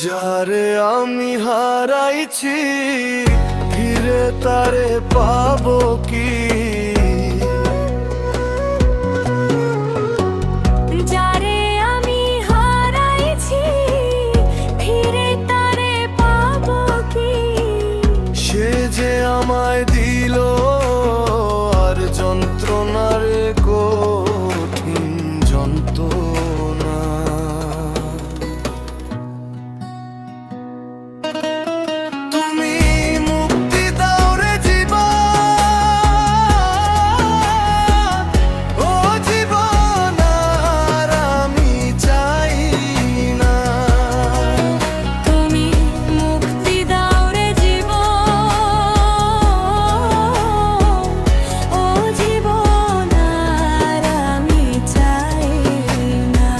যারে আমি হারাইছি ফিরে তারে পাবো কি? যারে আমি হারাইছি ফিরে তারে পাবো কি? সে যে আমায় দিল আর যন্ত্রণারে কঠিন যন্ত্রণা। তুমি মুক্তি দাও রে জীবন, ও জীবন আর আমি চাই না। তুমি মুক্তি দাও রে জীবন, ও জীবন আর আমি চাই না।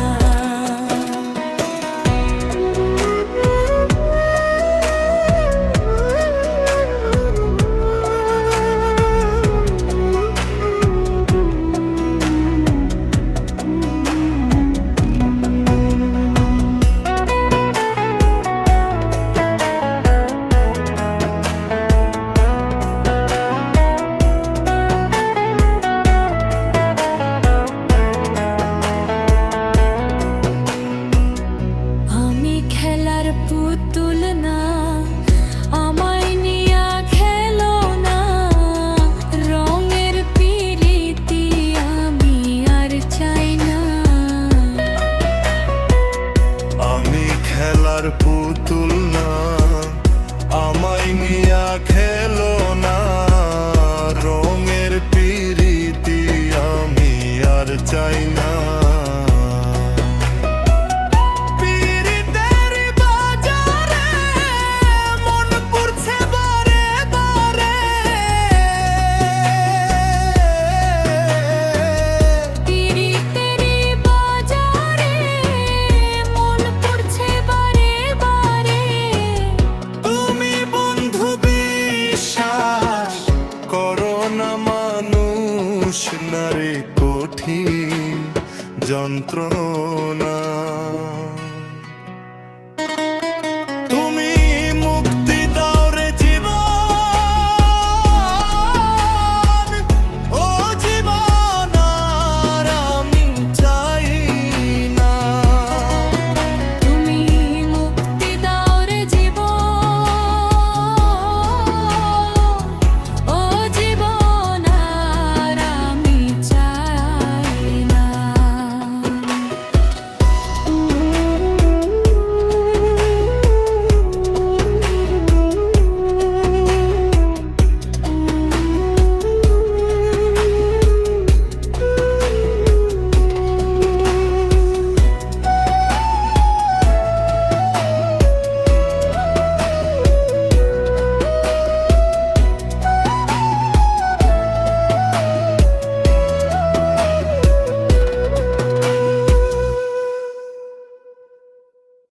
আমি খেলার পুতুল না, আমায় নিয়া খেলো না। রঙের পিরিতি আমি আর চাই না। আমি খেলার পুতুল না, আমায় নিয়া খেলো না। রঙের পিরিতি আমি আর চাই না। পিরিতের বাজারে মন পড়ছে বারে বারে। পিরিতেরি বাজারে মন পড়ছে বারে বারে। তুমি বন্ধু বিশ্বাস করো না, মানুষ নারে কঠিন যন্ত্রণা।